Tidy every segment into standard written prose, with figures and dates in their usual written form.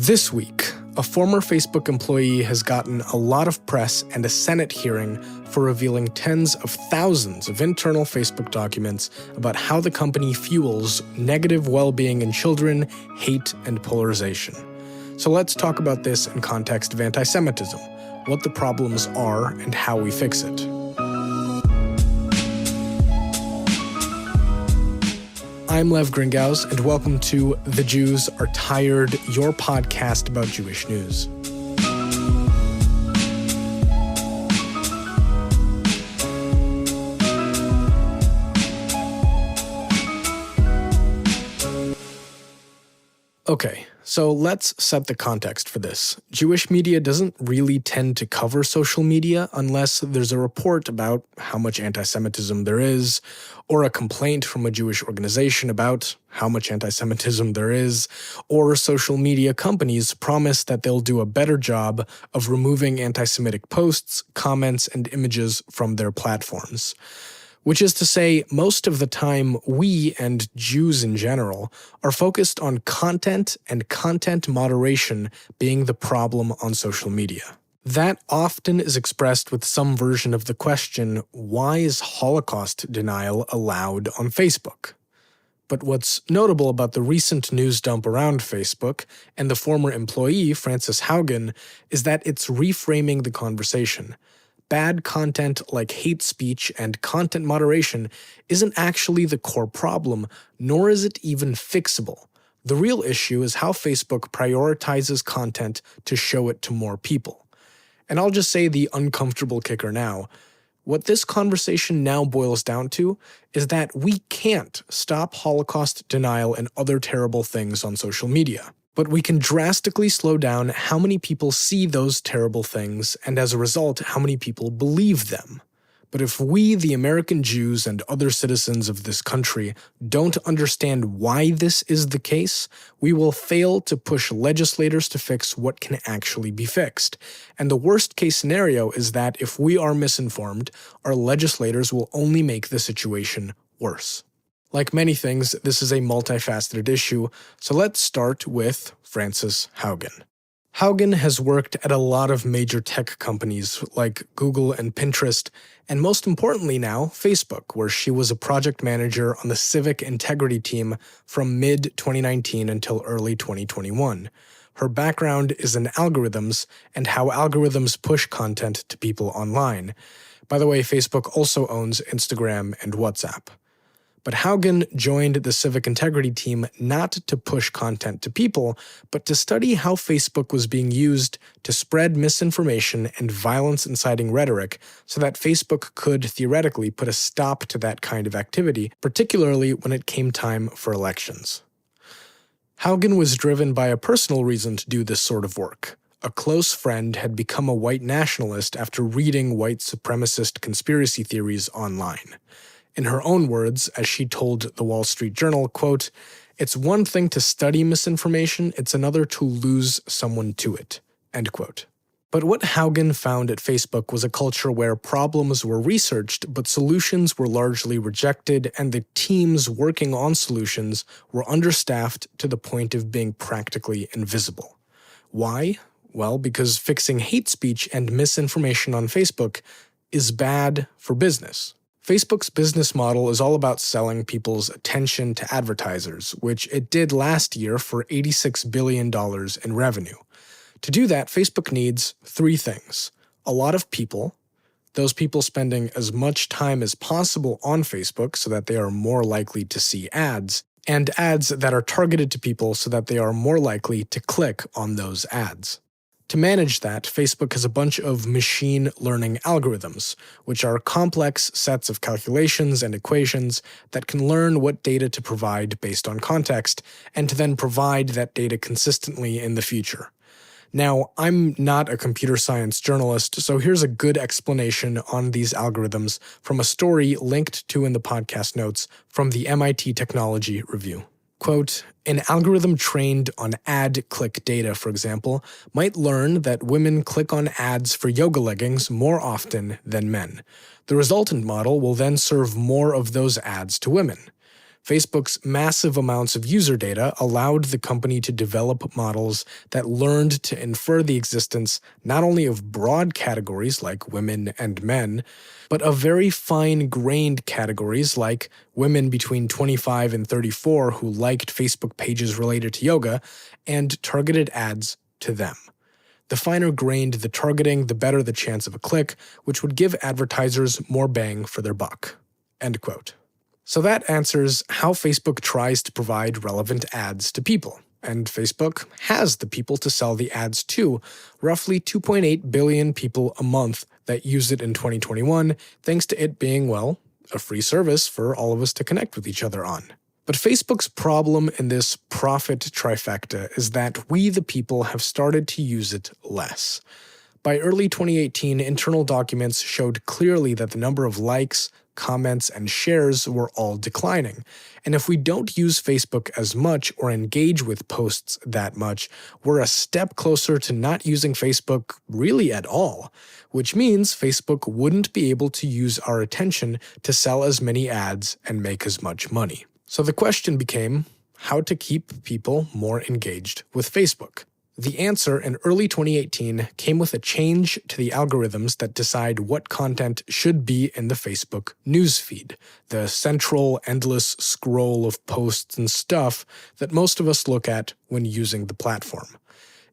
This week, a former Facebook employee has gotten a lot of press and a Senate hearing for revealing tens of thousands of internal Facebook documents about how the company fuels negative well-being in children, hate, and polarization. So let's talk about this in context of antisemitism, what the problems are, and how we fix it. I'm Lev Gringaus, and welcome to The Jews Are Tired, your podcast about Jewish news. Okay, so let's set the context for this. Jewish media doesn't really tend to cover social media unless there's a report about how much anti-Semitism there is, or a complaint from a Jewish organization about how much anti-Semitism there is, or social media companies promise that they'll do a better job of removing anti-Semitic posts, comments, and images from their platforms. Which is to say, most of the time, we, and Jews in general, are focused on content and content moderation being the problem on social media. That often is expressed with some version of the question, why is Holocaust denial allowed on Facebook? But what's notable about the recent news dump around Facebook and the former employee, Frances Haugen, is that it's reframing the conversation. Bad content like hate speech and content moderation isn't actually the core problem, nor is it even fixable. The real issue is how Facebook prioritizes content to show it to more people. And I'll just say the uncomfortable kicker now. What this conversation now boils down to is that we can't stop Holocaust denial and other terrible things on social media. But we can drastically slow down how many people see those terrible things, and as a result, how many people believe them. But if we, the American Jews and other citizens of this country, don't understand why this is the case, we will fail to push legislators to fix what can actually be fixed. And the worst case scenario is that if we are misinformed, our legislators will only make the situation worse. Like many things, this is a multifaceted issue, so let's start with Frances Haugen. Haugen has worked at a lot of major tech companies like Google and Pinterest, and most importantly now, Facebook, where she was a project manager on the civic integrity team from mid-2019 until early 2021. Her background is in algorithms and how algorithms push content to people online. By the way, Facebook also owns Instagram and WhatsApp. But Haugen joined the civic integrity team not to push content to people, but to study how Facebook was being used to spread misinformation and violence-inciting rhetoric so that Facebook could theoretically put a stop to that kind of activity, particularly when it came time for elections. Haugen was driven by a personal reason to do this sort of work. A close friend had become a white nationalist after reading white supremacist conspiracy theories online. In her own words, as she told the Wall Street Journal, quote, "It's one thing to study misinformation, it's another to lose someone to it," end quote. But what Haugen found at Facebook was a culture where problems were researched, but solutions were largely rejected, and the teams working on solutions were understaffed to the point of being practically invisible. Why? Well, because fixing hate speech and misinformation on Facebook is bad for business. Facebook's business model is all about selling people's attention to advertisers, which it did last year for $86 billion in revenue. To do that, Facebook needs three things: a lot of people, those people spending as much time as possible on Facebook so that they are more likely to see ads, and ads that are targeted to people so that they are more likely to click on those ads. To manage that, Facebook has a bunch of machine learning algorithms, which are complex sets of calculations and equations that can learn what data to provide based on context, and to then provide that data consistently in the future. Now, I'm not a computer science journalist, so here's a good explanation on these algorithms from a story linked to in the podcast notes from the MIT Technology Review. Quote, "An algorithm trained on ad click data, for example, might learn that women click on ads for yoga leggings more often than men. The resultant model will then serve more of those ads to women. Facebook's massive amounts of user data allowed the company to develop models that learned to infer the existence not only of broad categories like women and men, but of very fine-grained categories like women between 25 and 34 who liked Facebook pages related to yoga and targeted ads to them. The finer grained the targeting, the better the chance of a click, which would give advertisers more bang for their buck." End quote. So that answers how Facebook tries to provide relevant ads to people. And Facebook has the people to sell the ads to, roughly 2.8 billion people a month that use it in 2021, thanks to it being, well, a free service for all of us to connect with each other on. But Facebook's problem in this profit trifecta is that we, the people, have started to use it less. By early 2018, internal documents showed clearly that the number of likes, comments, and shares were all declining. And if we don't use Facebook as much or engage with posts that much, we're a step closer to not using Facebook really at all, which means Facebook wouldn't be able to use our attention to sell as many ads and make as much money. So the question became how to keep people more engaged with Facebook. The answer in early 2018 came with a change to the algorithms that decide what content should be in the Facebook newsfeed, the central, endless scroll of posts and stuff that most of us look at when using the platform.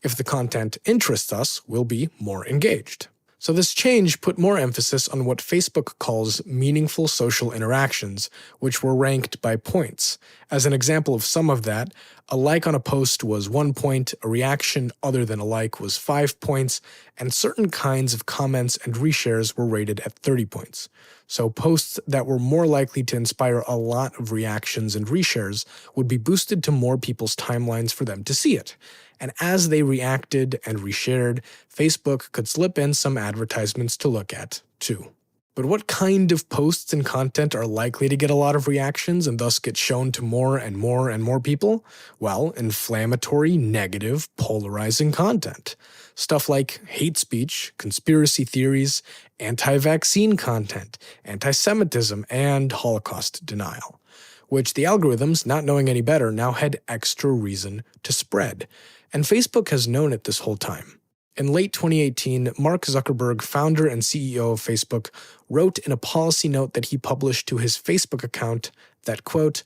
If the content interests us, we'll be more engaged. So this change put more emphasis on what Facebook calls meaningful social interactions, which were ranked by points. As an example of some of that, a like on a post was 1 point, a reaction other than a like was 5 points, and certain kinds of comments and reshares were rated at 30 points. So posts that were more likely to inspire a lot of reactions and reshares would be boosted to more people's timelines for them to see it. And as they reacted and reshared, Facebook could slip in some advertisements to look at, too. But what kind of posts and content are likely to get a lot of reactions and thus get shown to more and more and more people? Well, inflammatory, negative, polarizing content. Stuff like hate speech, conspiracy theories, anti-vaccine content, antisemitism, and Holocaust denial, which the algorithms, not knowing any better, now had extra reason to spread. And Facebook has known it this whole time. In late 2018, Mark Zuckerberg, founder and CEO of Facebook, wrote in a policy note that he published to his Facebook account that, quote,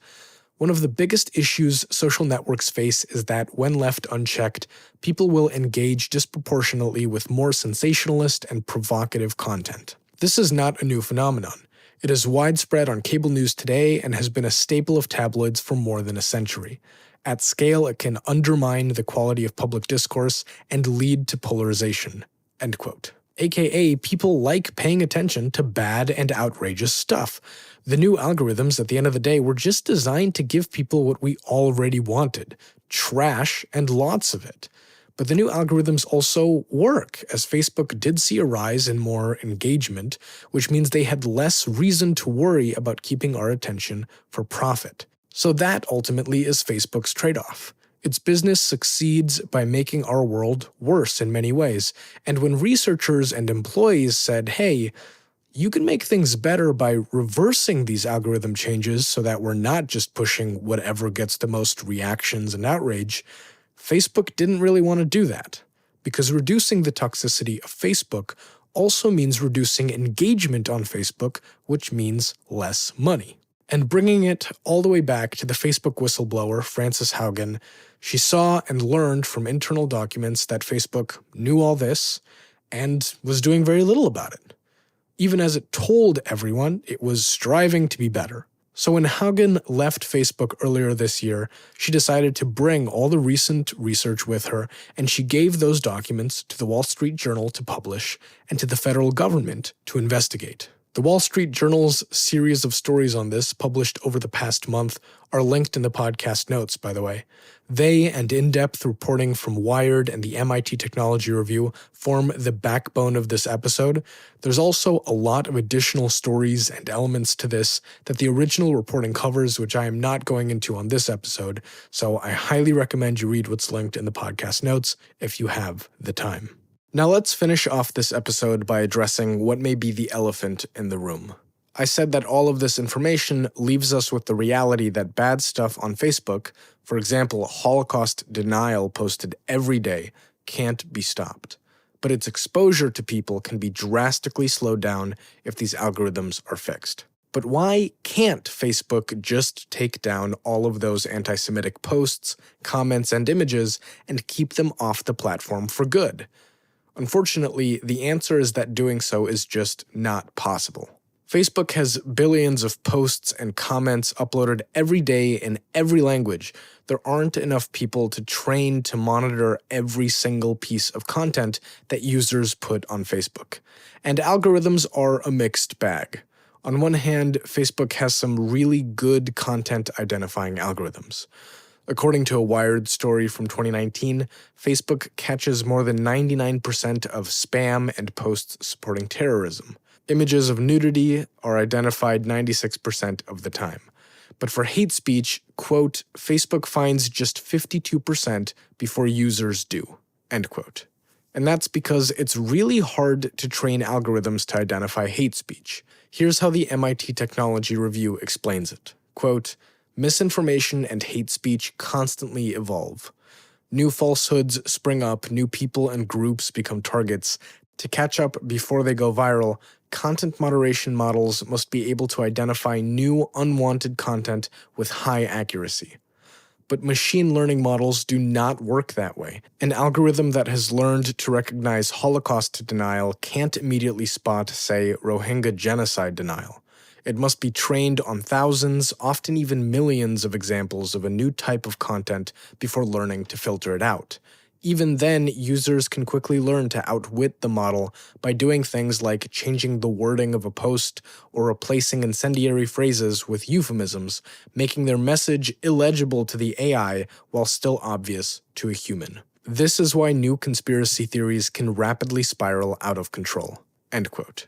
"One of the biggest issues social networks face is that, when left unchecked, people will engage disproportionately with more sensationalist and provocative content. This is not a new phenomenon. It is widespread on cable news today and has been a staple of tabloids for more than a century. At scale, it can undermine the quality of public discourse and lead to polarization." End quote. AKA, people like paying attention to bad and outrageous stuff. The new algorithms, at the end of the day, were just designed to give people what we already wanted: trash and lots of it. But the new algorithms also work, as Facebook did see a rise in more engagement, which means they had less reason to worry about keeping our attention for profit. So that ultimately is Facebook's trade-off. Its business succeeds by making our world worse in many ways. And when researchers and employees said, hey, you can make things better by reversing these algorithm changes so that we're not just pushing whatever gets the most reactions and outrage, Facebook didn't really want to do that. Because reducing the toxicity of Facebook also means reducing engagement on Facebook, which means less money. And bringing it all the way back to the Facebook whistleblower, Frances Haugen, she saw and learned from internal documents that Facebook knew all this and was doing very little about it. Even as it told everyone it was striving to be better. So when Haugen left Facebook earlier this year, she decided to bring all the recent research with her, and she gave those documents to the Wall Street Journal to publish and to the federal government to investigate. The Wall Street Journal's series of stories on this, published over the past month, are linked in the podcast notes, by the way. They and in-depth reporting from Wired and the MIT Technology Review form the backbone of this episode. There's also a lot of additional stories and elements to this that the original reporting covers, which I am not going into on this episode, so I highly recommend you read what's linked in the podcast notes if you have the time. Now let's finish off this episode by addressing what may be the elephant in the room. I said that all of this information leaves us with the reality that bad stuff on Facebook, for example, Holocaust denial posted every day, can't be stopped. But its exposure to people can be drastically slowed down if these algorithms are fixed. But why can't Facebook just take down all of those anti-Semitic posts, comments, and images and keep them off the platform for good? Unfortunately, the answer is that doing so is just not possible. Facebook has billions of posts and comments uploaded every day in every language. There aren't enough people to train to monitor every single piece of content that users put on Facebook. And algorithms are a mixed bag. On one hand, Facebook has some really good content identifying algorithms. According to a Wired story from 2019, Facebook catches more than 99% of spam and posts supporting terrorism. Images of nudity are identified 96% of the time. But for hate speech, quote, Facebook finds just 52% before users do, end quote. And that's because it's really hard to train algorithms to identify hate speech. Here's how the MIT Technology Review explains it. Quote, misinformation and hate speech constantly evolve. New falsehoods spring up, new people and groups become targets. To catch up before they go viral, content moderation models must be able to identify new unwanted content with high accuracy. But machine learning models do not work that way. An algorithm that has learned to recognize Holocaust denial can't immediately spot, say, Rohingya genocide denial. It must be trained on thousands, often even millions of examples of a new type of content before learning to filter it out. Even then, users can quickly learn to outwit the model by doing things like changing the wording of a post or replacing incendiary phrases with euphemisms, making their message illegible to the AI while still obvious to a human. This is why new conspiracy theories can rapidly spiral out of control. End quote.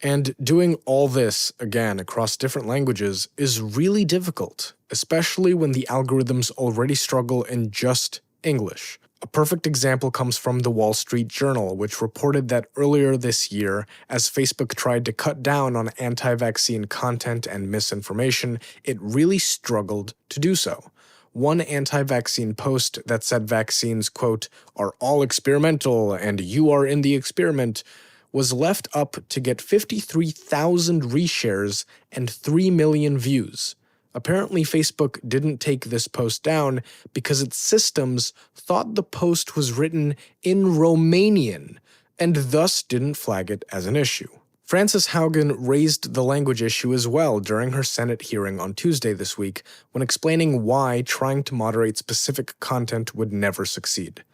And doing all this, again, across different languages is really difficult, especially when the algorithms already struggle in just English. A perfect example comes from the Wall Street Journal, which reported that earlier this year, as Facebook tried to cut down on anti-vaccine content and misinformation, it really struggled to do so. One anti-vaccine post that said vaccines, quote, are all experimental and you are in the experiment, was left up to get 53,000 reshares and 3 million views. Apparently, Facebook didn't take this post down because its systems thought the post was written in Romanian and thus didn't flag it as an issue. Frances Haugen raised the language issue as well during her Senate hearing on Tuesday this week when explaining why trying to moderate specific content would never succeed.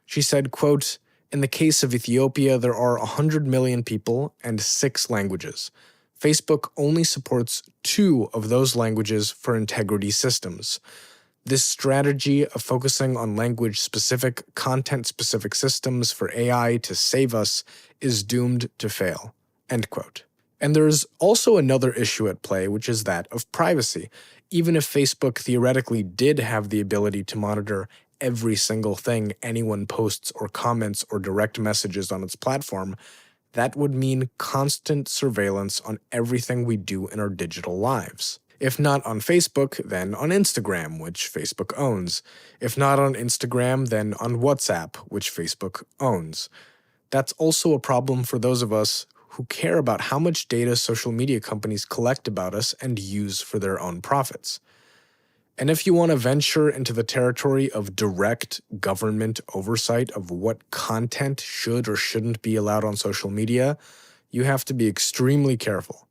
She said, quote, in the case of Ethiopia, there are 100 million people and 6 languages. Facebook only supports 2 of those languages for integrity systems. This strategy of focusing on language-specific, content-specific systems for AI to save us is doomed to fail. End quote. And there's also another issue at play, which is that of privacy. Even if Facebook theoretically did have the ability to monitor every single thing anyone posts or comments or direct messages on its platform, that would mean constant surveillance on everything we do in our digital lives. If not on Facebook, then on Instagram, which Facebook owns. If not on Instagram, then on WhatsApp, which Facebook owns. That's also a problem for those of us who care about how much data social media companies collect about us and use for their own profits. And if you want to venture into the territory of direct government oversight of what content should or shouldn't be allowed on social media, you have to be extremely careful.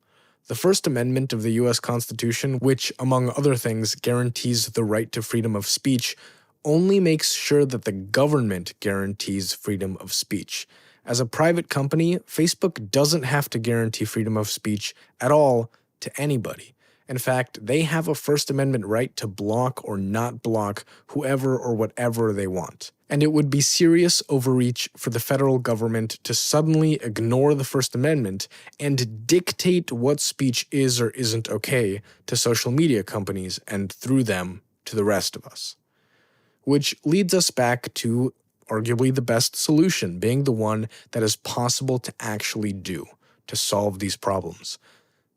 The First Amendment of the U.S. Constitution, which, among other things, guarantees the right to freedom of speech, only makes sure that the government guarantees freedom of speech. As a private company, Facebook doesn't have to guarantee freedom of speech at all to anybody. In fact, they have a First Amendment right to block or not block whoever or whatever they want. And it would be serious overreach for the federal government to suddenly ignore the First Amendment and dictate what speech is or isn't okay to social media companies and through them to the rest of us. Which leads us back to arguably the best solution, being the one that is possible to actually do to solve these problems.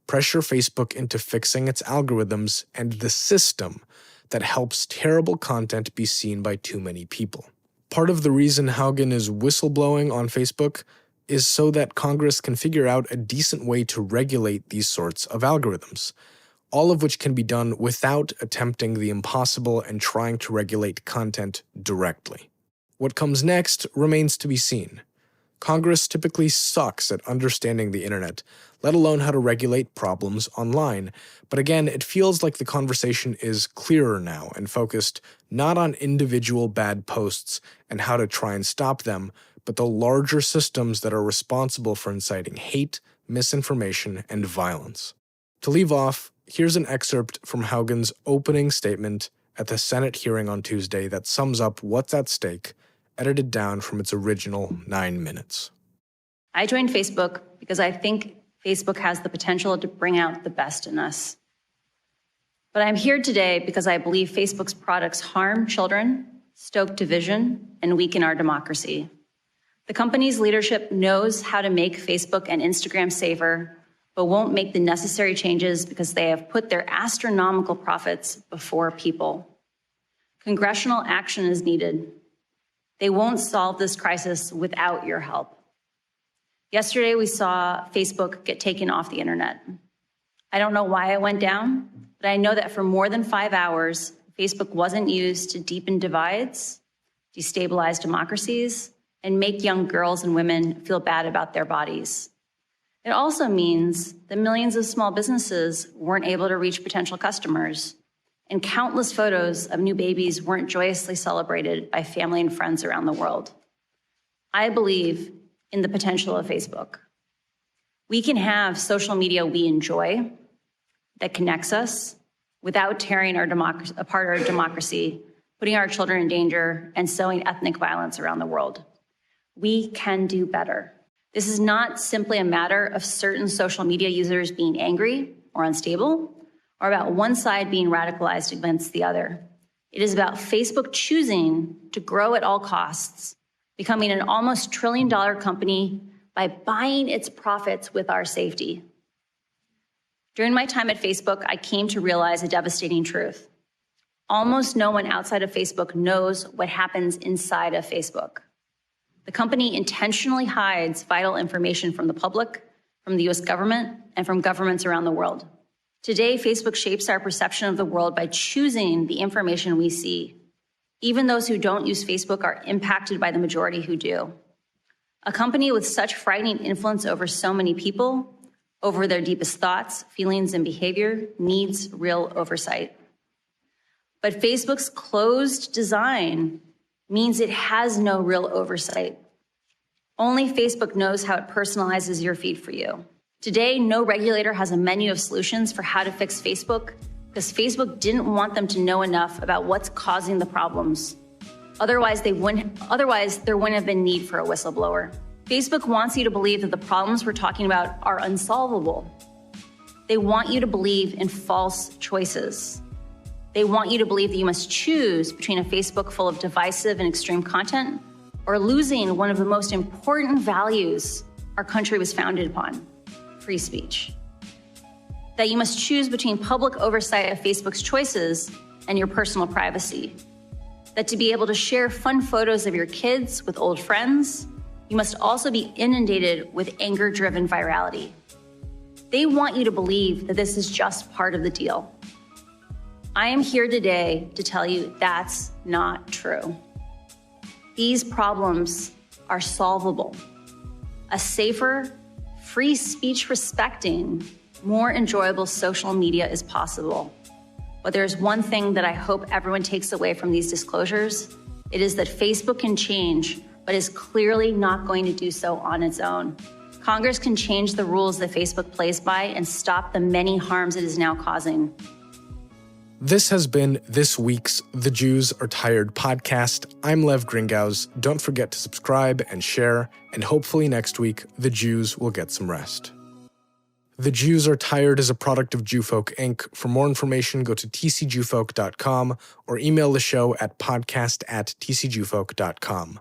pressure Facebook into fixing its algorithms and the system that helps terrible content be seen by too many people. Part of the reason Haugen is whistleblowing on Facebook is so that Congress can figure out a decent way to regulate these sorts of algorithms, all of which can be done without attempting the impossible and trying to regulate content directly. What comes next remains to be seen. Congress typically sucks at understanding the internet, let alone how to regulate problems online. But again, it feels like the conversation is clearer now and focused not on individual bad posts and how to try and stop them, but the larger systems that are responsible for inciting hate, misinformation, and violence. To leave off, here's an excerpt from Haugen's opening statement at the Senate hearing on Tuesday that sums up what's at stake, edited down from its original 9 minutes. I joined Facebook because I think Facebook has the potential to bring out the best in us. But I'm here today because I believe Facebook's products harm children, stoke division, and weaken our democracy. The company's leadership knows how to make Facebook and Instagram safer, but won't make the necessary changes because they have put their astronomical profits before people. Congressional action is needed. They won't solve this crisis without your help. Yesterday, we saw Facebook get taken off the internet. I don't know why it went down, but I know that for more than 5 hours, Facebook wasn't used to deepen divides, destabilize democracies, and make young girls and women feel bad about their bodies. It also means that millions of small businesses weren't able to reach potential customers, and countless photos of new babies weren't joyously celebrated by family and friends around the world. I believe in the potential of Facebook. We can have social media we enjoy that connects us without tearing apart our democracy, putting our children in danger, and sowing ethnic violence around the world. We can do better. This is not simply a matter of certain social media users being angry or unstable, or about one side being radicalized against the other. It is about Facebook choosing to grow at all costs, becoming an almost $1 trillion company by buying its profits with our safety. During my time at Facebook, I came to realize a devastating truth. Almost no one outside of Facebook knows what happens inside of Facebook. The company intentionally hides vital information from the public, from the US government, and from governments around the world. Today, Facebook shapes our perception of the world by choosing the information we see. Even those who don't use Facebook are impacted by the majority who do. A company with such frightening influence over so many people, over their deepest thoughts, feelings, and behavior, needs real oversight. But Facebook's closed design means it has no real oversight. Only Facebook knows how it personalizes your feed for you. Today, no regulator has a menu of solutions for how to fix Facebook because Facebook didn't want them to know enough about what's causing the problems. Otherwise, there wouldn't have been need for a whistleblower. Facebook wants you to believe that the problems we're talking about are unsolvable. They want you to believe in false choices. They want you to believe that you must choose between a Facebook full of divisive and extreme content or losing one of the most important values our country was founded upon, free speech. That you must choose between public oversight of Facebook's choices and your personal privacy. That to be able to share fun photos of your kids with old friends, you must also be inundated with anger-driven virality. They want you to believe that this is just part of the deal. I am here today to tell you that's not true. These problems are solvable. A safer, free speech respecting, more enjoyable social media is possible. But there's one thing that I hope everyone takes away from these disclosures. It is that Facebook can change, but is clearly not going to do so on its own. Congress can change the rules that Facebook plays by and stop the many harms it is now causing. This has been this week's The Jews Are Tired podcast. I'm Lev Gringaus. Don't forget to subscribe and share, and hopefully next week, the Jews will get some rest. The Jews Are Tired is a product of Jewfolk Inc. For more information, go to tcjewfolk.com or email the show at podcast@tcjewfolk.com.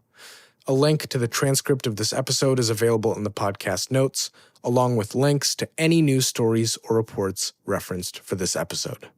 A link to the transcript of this episode is available in the podcast notes. along with links to any news stories or reports referenced for this episode.